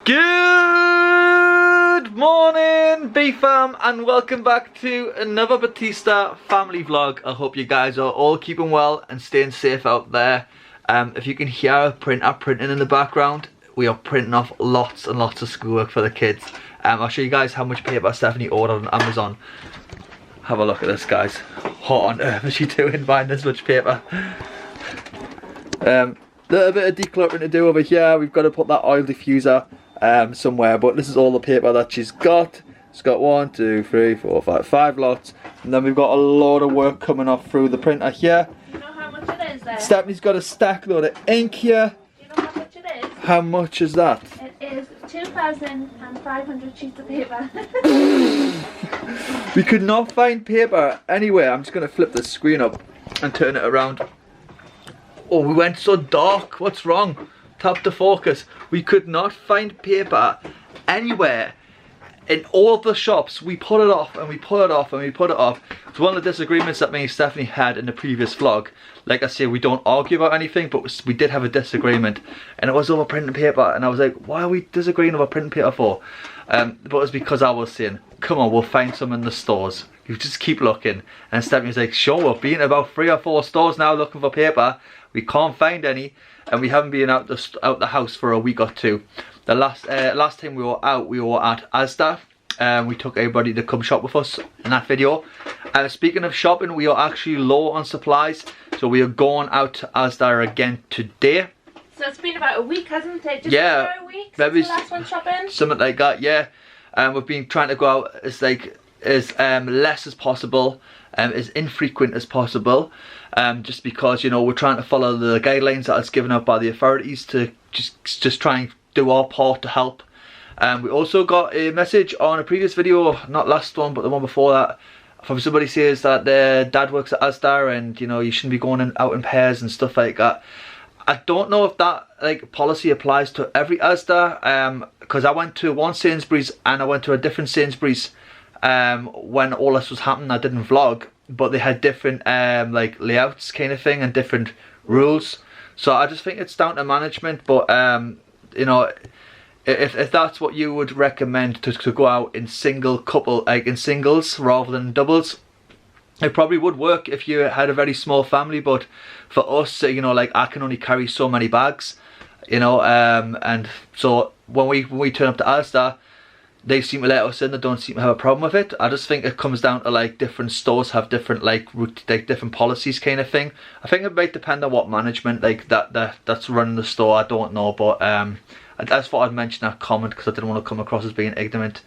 Good morning, B-Fam, and welcome back to another Batista family vlog. I hope you guys are all keeping well and staying safe out there. If you can hear our printer printing in the background, we are printing off lots and lots of schoolwork for the kids. I'll show you guys how much paper Stephanie ordered on Amazon. Have a look at this, guys. What on earth is she doing buying this much paper? Little bit of decluttering to do over here. We've got to put that oil diffuser somewhere, but this is all the paper that she's got. She's got 1, 2, 3, 4, 5 lots, and then we've got a lot of work coming off through the printer here. Do you know how much it is there? Stephanie's got a stack load of ink here. Do you know how much it is? How much is that? It is 2,500 sheets of paper. We could not find paper anywhere. I'm just going to flip the screen up and turn it around. Oh, we went so dark. What's wrong? Tap to focus. We could not find paper anywhere in all the shops. We put it off and we put it off and we put it off. It's one of the disagreements that me and Stephanie had in the previous vlog. Like I say, we don't argue about anything, but we did have a disagreement, and it was over printing paper. And I was like, why are we disagreeing over printing paper for? But it was because I was saying, come on, we'll find some in the stores. You just keep looking. And Stephanie was like, sure, we've been about 3 or 4 stores now looking for paper. We can't find any, and we haven't been out the house for a week or two. The last time we were out, we were at Asda. We took everybody to come shop with us in that video. And speaking of shopping, we are actually low on supplies, so we are going out to Asda again today. So it's been about a week, hasn't it? Just yeah, about a week since the last one shopping? Something like that, yeah. We've been trying to go out as less as possible, as infrequent as possible, just because, you know, we're trying to follow the guidelines that is given out by the authorities to just try and do our part to help. We also got a message on a previous video, not last one but the one before that, from somebody says that their dad works at Asda and, you know, you shouldn't be going out in pairs and stuff like that. I don't know if that policy applies to every Asda, because I went to one Sainsbury's and I went to a different Sainsbury's when all this was happening. I didn't vlog, but they had different layouts kind of thing and different rules. So I just think it's down to management. But you know, if that's what you would recommend to go out in in singles rather than doubles, it probably would work if you had a very small family. But for us, you know, like I can only carry so many bags, you know, and so when we turn up to Asda, they seem to let us in. They don't seem to have a problem with it. I just think it comes down to like different stores have different different policies kind of thing. I think it might depend on what management that's running the store. I don't know, but I just thought I'd mention that comment because I didn't want to come across as being ignorant.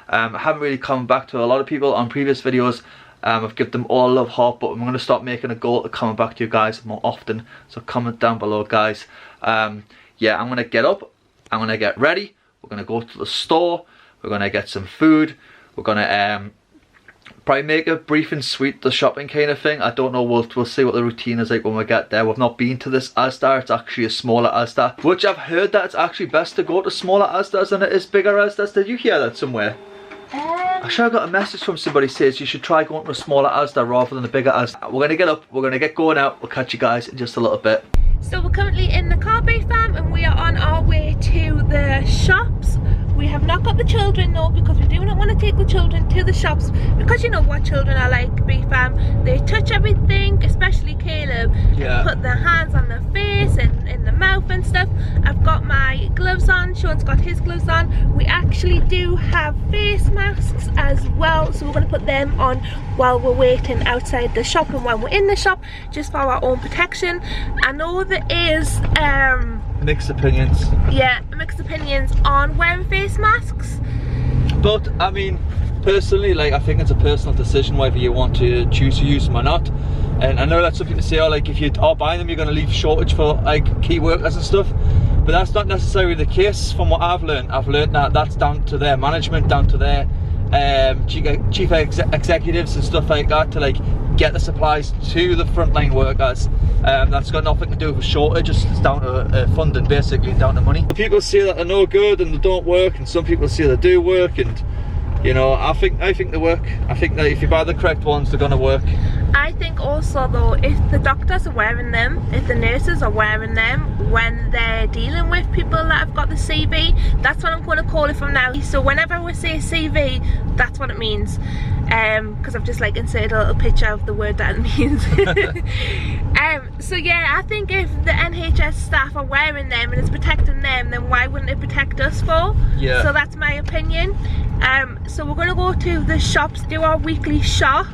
I haven't really come back to a lot of people on previous videos. I've given them all a love heart, but I'm going to start making a goal to come back to you guys more often. So comment down below, guys. Yeah, I'm going to get up. I'm going to get ready. We're going to go to the store. We're going to get some food. We're going to probably make it brief and sweet, the shopping kind of thing. I don't know, we'll see what the routine is like when we get there. We've not been to this Asda. It's actually a smaller Asda, which I've heard that it's actually best to go to smaller Asdas than it is bigger Asdas. Did you hear that somewhere? Actually, I got a message from somebody says you should try going to a smaller Asda rather than a bigger Asda. We're going to get up, we're going to get going out. We'll catch you guys in just a little bit. So we're currently in the car, B-Fam, and we are on our way to the shops. We have not got the children though, because we do not want to take the children to the shops, because you know what children are like, B-Fam. They touch everything, especially Caleb. Yeah. Put their hands on their face and in the mouth and stuff. I've got my gloves on, Sean's got his gloves on. We actually do have face masks as well, so we're going to put them on while we're waiting outside the shop and when we're in the shop, just for our own protection. I know there is mixed opinions. Yeah, mixed opinions on wearing face masks. But I mean, personally, like, I think it's a personal decision whether you want to choose to use them or not. And I know that's something to say, oh, like if you are buying them, you're going to leave shortage for like key workers and stuff. But that's not necessarily the case from what I've learned. I've learned that that's down to their management, down to their chief executives and stuff like that to like get the supplies to the frontline workers. That's got nothing to do with shortage, it's down to funding, basically down to money. People say that they're no good and they don't work, and some people say they do work, and you know, I think they work. I think that if you buy the correct ones, they're gonna work. I think also though, if the doctors are wearing them, if the nurses are wearing them when they're dealing with people that have got the CV, that's what I'm going to call it from now. So whenever we say CV, that's what it means. Because I've just like inserted a little picture of the word that it means. So yeah, I think if the NHS staff are wearing them and it's protecting them, then why wouldn't it protect us for? Yeah. So that's my opinion. So we're going to go to the shops, do our weekly shop.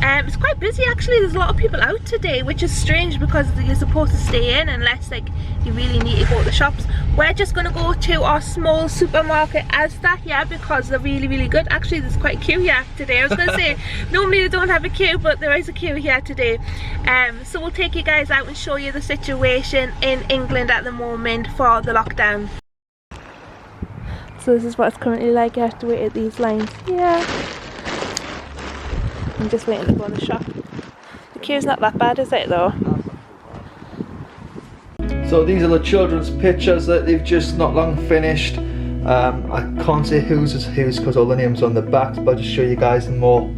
It's quite busy actually. There's a lot of people out today, which is strange because you're supposed to stay in unless like you really need to go to the shops. We're just going to go to our small supermarket Asda here because they're really good. Actually, there's quite a queue here today. I was going to say normally they don't have a queue, but there is a queue here today. So we'll take you guys out and show you the situation in England at the moment for the lockdown. So this is what it's currently like. You have to wait at these lines. Yeah. I'm just waiting to go in the shop. The queue's not that bad, is it though? So these are the children's pictures that they've just not long finished. I can't say whose is whose because all the names are on the backs, but I'll just show you guys them more.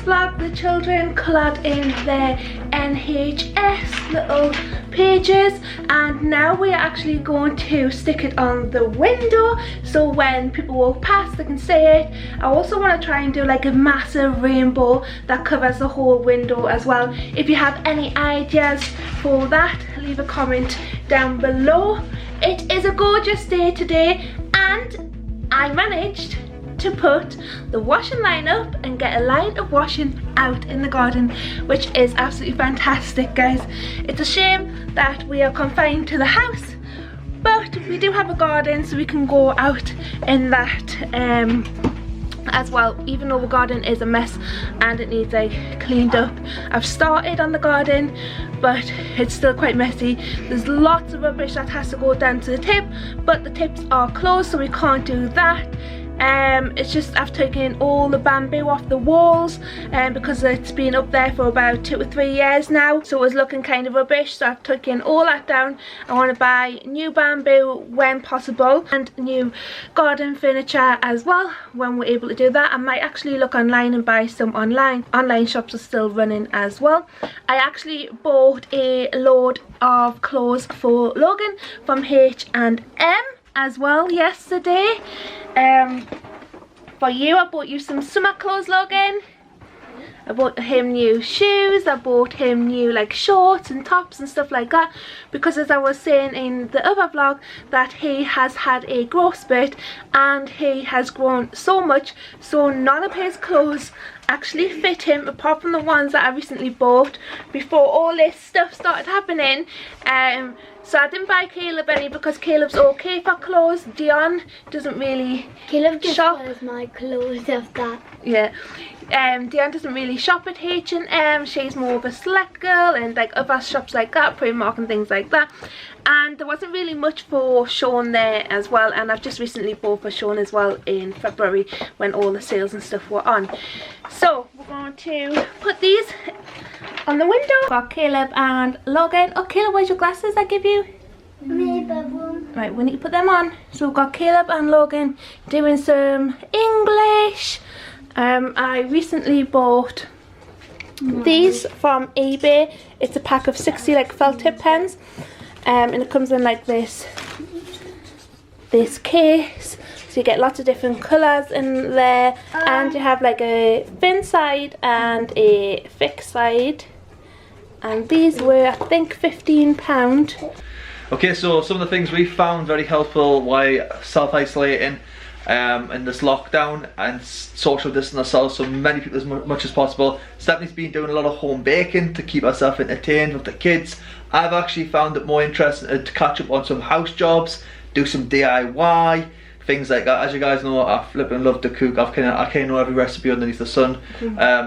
Vlog, the children coloured in their NHS little pages, and now we are actually going to stick it on the window so when people walk past they can see it. I also want to try and do like a massive rainbow that covers the whole window as well. If you have any ideas for that, leave a comment down below. It is a gorgeous day today and I managed to put the washing line up and get a line of washing out in the garden, which is absolutely fantastic, guys. It's a shame that we are confined to the house, but we do have a garden so we can go out in that as well, even though the garden is a mess and it needs like cleaned up. I've started on the garden but it's still quite messy. There's lots of rubbish that has to go down to the tip, but the tips are closed so we can't do that. It's just I've taken all the bamboo off the walls because it's been up there for about 2 or 3 years now, so it was looking kind of rubbish, so I've taken all that down. I want to buy new bamboo when possible and new garden furniture as well when we're able to do that. I might actually look online and buy some online. Online shops are still running as well. I actually bought a load of clothes for Logan from H&M as well yesterday. For you, I bought you some summer clothes, Logan. I bought him new shoes, I bought him new like shorts and tops and stuff like that, because as I was saying in the other vlog that he has had a growth spurt and he has grown so much, so none of his clothes actually fit him apart from the ones that I recently bought before all this stuff started happening. So I didn't buy Caleb any because Caleb's okay for clothes. Dionne doesn't really shop. Caleb just wears my clothes of that. Yeah. Dionne doesn't really shop at H&M. She's more of a select girl and like other shops like that, Primark and things like that. And there wasn't really much for Sean there as well, and I've just recently bought for Sean as well in February when all the sales and stuff were on. So we're going to put these on the window for Caleb and Logan. Oh Caleb, where's your glasses I give you? Right, we need to put them on. So we've got Caleb and Logan doing some English. I recently bought these from eBay. It's a pack of 60 like felt tip pens, and it comes in like this case, so you get lots of different colours in there, and you have like a thin side and a thick side, and these were I think £15. Okay, so some of the things we found very helpful while self-isolating in this lockdown and social distancing ourselves so many people as much as possible. Stephanie's been doing a lot of home baking to keep herself entertained with the kids. I've actually found it more interesting to catch up on some house jobs, do some DIY, things like that. As you guys know, I flipping love to cook. I kind of know every recipe underneath the sun.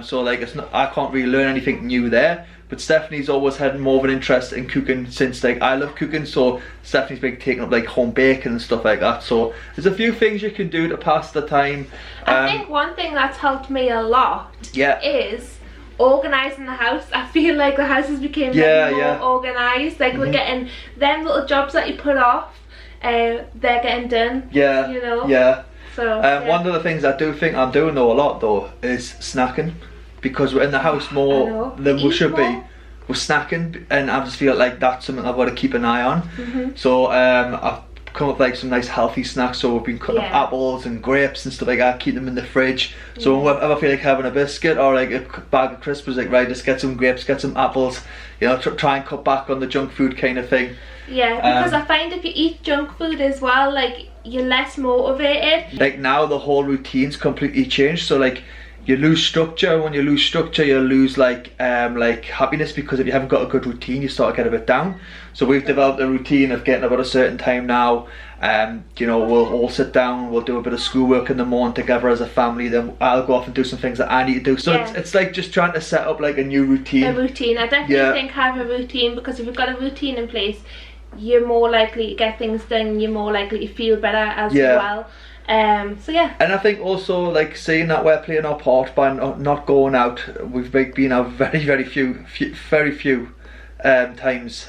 So like it's not, I can't really learn anything new there. But Stephanie's always had more of an interest in cooking since like I love cooking, so Stephanie's been taking up like home baking and stuff like that. So there's a few things you can do to pass the time. I think one thing that's helped me a lot is organising the house. I feel like the house has become more organised. Like we're getting them little jobs that you put off, they're getting done. Yeah. You know. Yeah. So. One of the things I do think I'm doing though a lot though is snacking, because we're in the house more than we should be. We're snacking, and I just feel like that's something I've got to keep an eye on. So I've come up with like some nice healthy snacks. So we've been cutting up apples and grapes and stuff like that, keep them in the fridge. So whenever I feel like having a biscuit or like a bag of crisps, like right, just get some grapes, get some apples, you know, try and cut back on the junk food kind of thing. Yeah, because I find if you eat junk food as well, like you're less motivated. Like now the whole routine's completely changed, so like you lose structure. When you lose structure, you lose like happiness, because if you haven't got a good routine, you start to get a bit down. So we've developed a routine of getting about a certain time now. You know, we'll all sit down, we'll do a bit of schoolwork in the morning together as a family, then I'll go off and do some things that I need to do. So it's like just trying to set up like a new routine. A routine. I definitely think have a routine, because if you've got a routine in place, you're more likely to get things done, you're more likely to feel better as well. So yeah. And I think also like seeing that we're playing our part by not going out. We've been out very few times.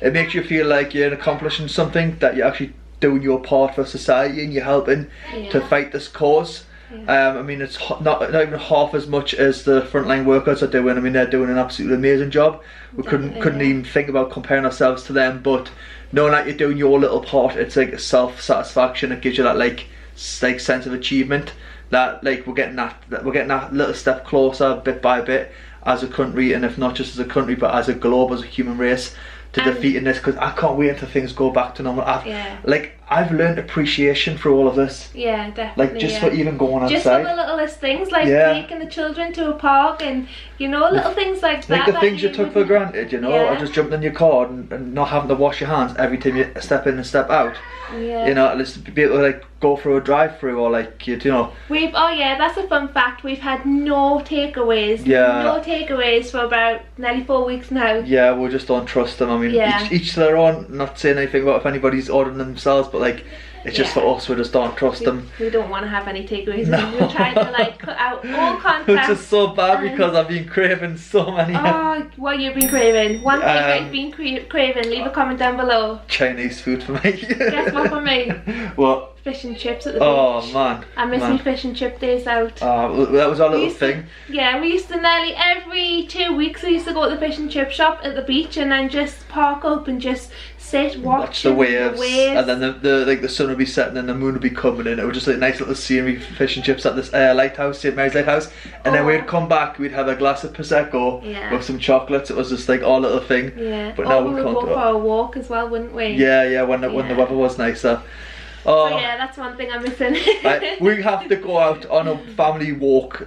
It makes you feel like you're accomplishing something, that you're actually doing your part for society and you're helping to fight this cause. I mean, it's not even half as much as the frontline workers are doing. I mean, they're doing an absolutely amazing job. We couldn't even think about comparing ourselves to them, but knowing that you're doing your little part, it's like a self-satisfaction. It gives you that like sense of achievement, that like we're getting that little step closer bit by bit as a country, and if not just as a country but as a globe, as a human race, to defeating this, because I can't wait until things go back to normal. I've learned appreciation for all of this. Yeah, definitely. Like just for even going outside. Just for the littlest things, like taking the children to a park, and you know, little things like that. Like the things you took for granted, you know, or just jumping in your car and not having to wash your hands every time you step in and step out. Yeah. You know, just be able to like go through a drive-through, or like you know. That's a fun fact. We've had no takeaways. Yeah. No takeaways for about nearly 4 weeks now. Yeah, we just don't trust them. I mean, each to their own. Not saying anything about if anybody's ordering themselves, but like it's just for us. We just don't trust them. We don't want to have any takeaways. No. We're trying to like cut out all contact. Which is so bad, because I've been craving so many. Oh, what you've been craving? One thing that you've been craving. Leave a comment down below. Chinese food for me. Guess what for me? What? Fish and chips at the beach. Oh man, I miss my fish and chip days out. Oh, that was our little thing. We used to nearly every 2 weeks we used to go to the fish and chip shop at the beach, and then just park up and just sit, watch the waves, and then the sun would be setting and the moon would be coming in. It was just like nice little scenery, fish and chips at this lighthouse, St Mary's Lighthouse, and then we'd come back, we'd have a glass of prosecco with some chocolates. It was just like our little thing. Yeah. But now we would go for a walk as well, wouldn't we? Yeah, when the weather was nicer. Oh. So yeah, that's one thing I'm missing. We have to go out on a family walk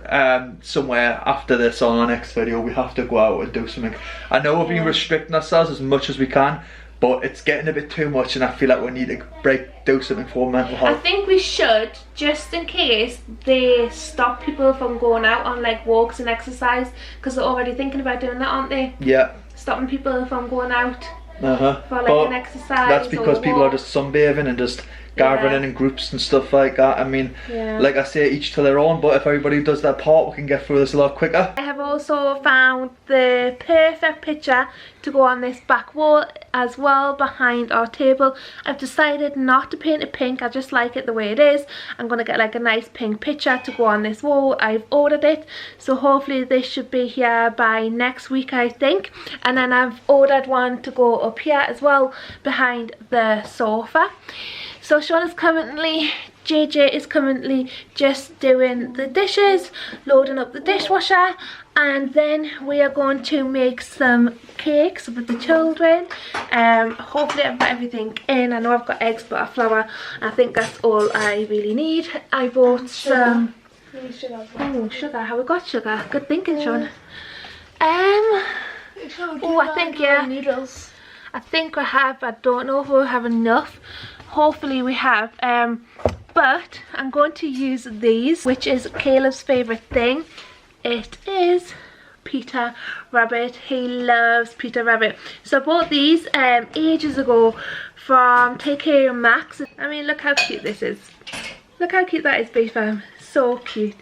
somewhere after this on our next video. We have to go out and do something. I know we've been restricting ourselves as much as we can, but it's getting a bit too much, and I feel like we need to do something for mental health. I think we should, just in case they stop people from going out on like walks and exercise, because they're already thinking about doing that, aren't they? Yeah. Stopping people from going out for like an exercise. That's because people are just sunbathing and just gathering in groups and stuff like that. I mean, like I say, each to their own, but if everybody does their part, we can get through this a lot quicker. I have also found the perfect picture to go on this back wall as well, behind our table. I've decided not to paint it pink. I just like it the way it is. I'm going to get like a nice pink picture to go on this wall. I've ordered it, so hopefully this should be here by next week, I think. And then I've ordered one to go up here as well, behind the sofa. So JJ is currently just doing the dishes, loading up the dishwasher, and then we are going to make some cakes with the children. Hopefully I've got everything in. I know I've got eggs, butter, flour. I think that's all I really need. I bought some sugar. Have we got sugar? Good thinking, Sean. I think noodles. I think we have. I don't know if we'll have enough. Hopefully we have, but I'm going to use these, which is Caleb's favourite thing. It is Peter Rabbit. He loves Peter Rabbit. So I bought these ages ago from Take Care of Max. I mean, look how cute this is. Look how cute that is, Beef Fam. so cute.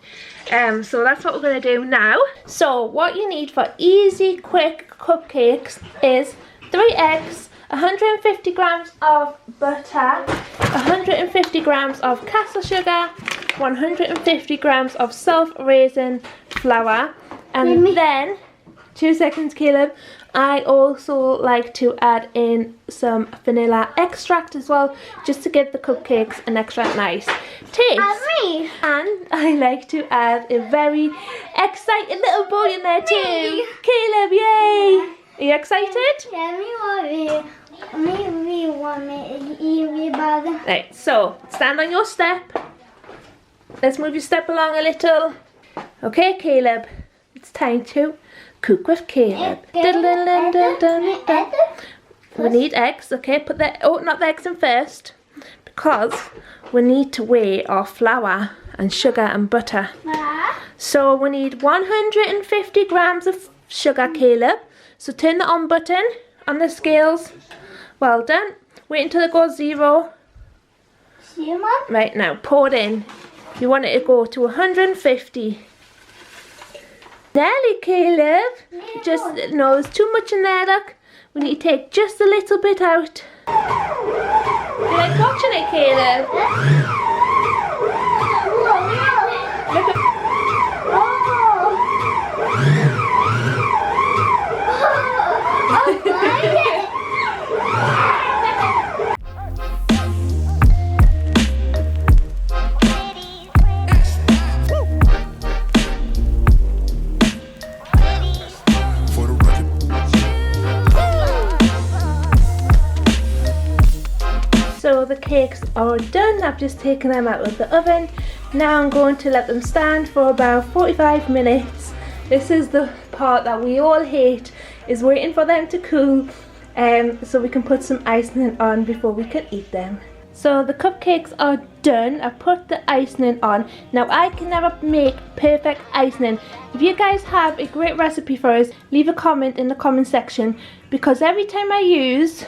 So that's what we're going to do now. So what you need for easy, quick cupcakes is 3 eggs, 150 grams of butter, 150 grams of castle sugar, 150 grams of self-raising flour, and then, 2 seconds Caleb, I also like to add in some vanilla extract as well, just to give the cupcakes an extra nice taste. And I like to add a very excited little boy in there too. Caleb, yay! Are you excited? Right, so stand on your step. Let's move your step along a little. Okay, Caleb, it's time to cook with Caleb. We need eggs, okay, put the, not the eggs in first, because we need to weigh our flour and sugar and butter. So we need 150 grams of sugar, Caleb. So turn the on button on the scales. Well done. Wait until it goes 0. Right, now pour it in. You want it to go to 150. Nearly, Caleb. Just, no, there's too much in there, look. We need to take just a little bit out. You like watching it, Caleb? Look at... So the cakes are done. I've just taken them out of the oven. Now I'm going to let them stand for about 45 minutes. This is the part that we all hate, is waiting for them to cool, so we can put some icing on before we can eat them. So the cupcakes are done. I put the icing on. Now I can never make perfect icing. If you guys have a great recipe for us, leave a comment in the comment section, because every time I use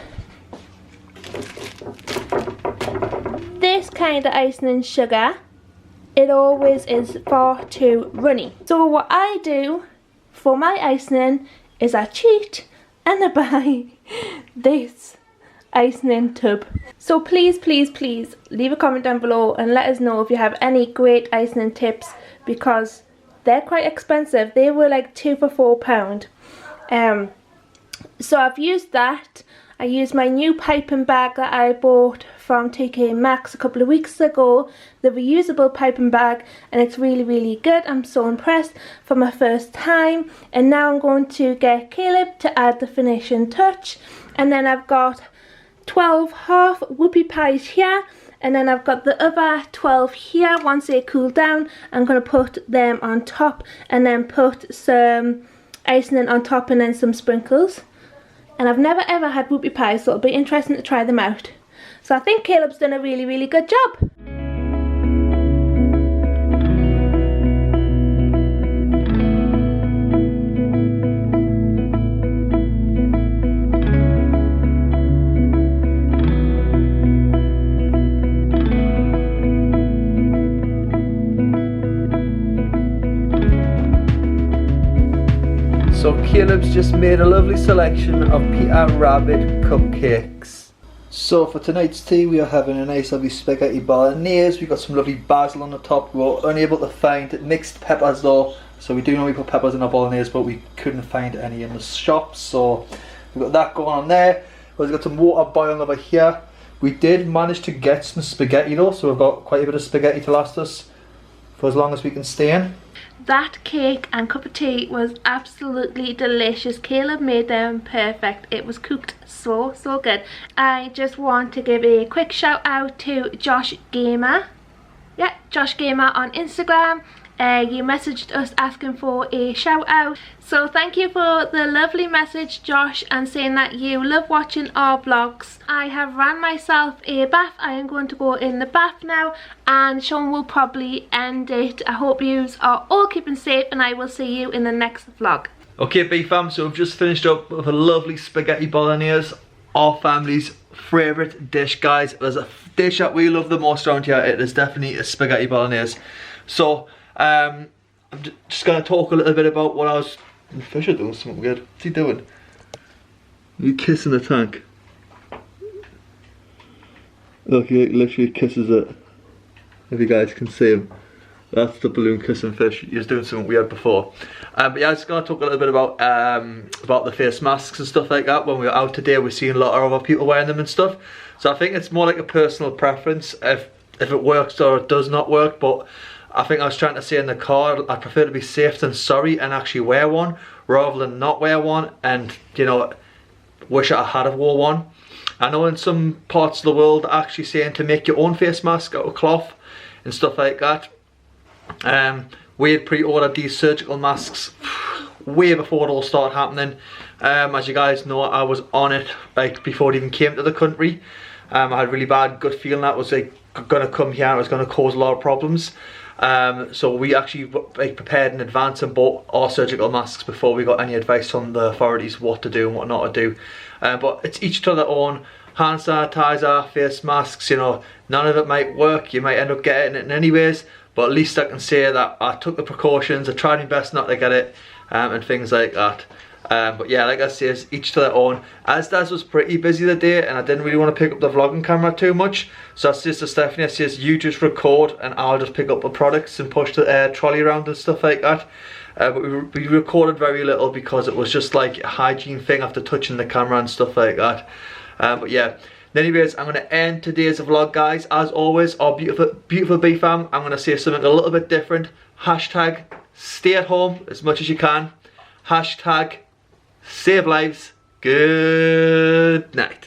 this kind of icing and sugar, it always is far too runny. So what I do for my icing is I cheat and I buy this icing tub. So please, please, please leave a comment down below and let us know if you have any great icing tips, because they're quite expensive. They were like £2 for £4. So I've used that. I used my new piping bag that I bought from TK Maxx a couple of weeks ago, the reusable piping bag, and it's really, really good. I'm so impressed for my first time. And now I'm going to get Caleb to add the finishing touch. And then I've got 12 half whoopie pies here, and then I've got the other 12 here. Once they cool down, I'm going to put them on top and then put some icing on top and then some sprinkles. And I've never ever had whoopie pies, so it'll be interesting to try them out. So I think Caleb's done a really, really good job. So Caleb's just made a lovely selection of Peter Rabbit cupcakes. So for tonight's tea we are having a nice lovely spaghetti bolognese. We've got some lovely basil on the top. We were unable to find mixed peppers though, so we do know we put peppers in our bolognese, but we couldn't find any in the shops, so we've got that going on there. We've got some water boiling over here. We did manage to get some spaghetti though, so we've got quite a bit of spaghetti to last us for as long as we can stay in. That cake and cup of tea was absolutely delicious. Caleb made them perfect. It was cooked so good. I just want to give a quick shout out to Josh Gamer. Yeah, Josh Gamer on Instagram. You messaged us asking for a shout out, so thank you for the lovely message, Josh, and saying that you love watching our vlogs. I have ran myself a bath. I am going to go in the bath now, and Sean will probably end it. I hope you are all keeping safe, and I will see you in the next vlog. Okay B-fam, so we've just finished up with a lovely spaghetti bolognese, our family's favourite dish, guys. There's a dish that we love the most around here, it is definitely a spaghetti bolognese. So I'm just going to talk a little bit about what I was... The fish are doing something weird. What's he doing? Are you kissing the tank? Look, he literally kisses it. If you guys can see him. That's the balloon kissing fish. He was doing something weird before. But yeah, I was going to talk a little bit about the face masks and stuff like that. When we were out today, we've seen a lot of other people wearing them and stuff. So I think it's more like a personal preference if it works or it does not work. But I think I was trying to say in the car, I'd prefer to be safe than sorry and actually wear one rather than not wear one and, you know, wish I had have wore one. I know in some parts of the world they're actually saying to make your own face mask out of cloth and stuff like that. We had pre-ordered these surgical masks way before it all started happening. As you guys know, I was on it like before it even came to the country. I had a really bad gut feeling that was like gonna come here, it was gonna cause a lot of problems. So we actually like prepared in advance and bought our surgical masks before we got any advice from the authorities what to do and what not to do. But it's each to their own. Hand sanitizer, face masks, you know, none of it might work. You might end up getting it anyways, but at least I can say that I took the precautions, I tried my best not to get it, and things like that. But yeah, like I say, each to their own. Asda's was pretty busy the day and I didn't really want to pick up the vlogging camera too much. So I says to Stephanie, I says, you just record and I'll just pick up the products and push the trolley around and stuff like that. But we recorded very little because it was just like a hygiene thing after touching the camera and stuff like that. But yeah, anyways, I'm going to end today's vlog, guys. As always, our beautiful bee fam, I'm going to say something a little bit different. Hashtag stay at home as much as you can. Hashtag save lives. Good night.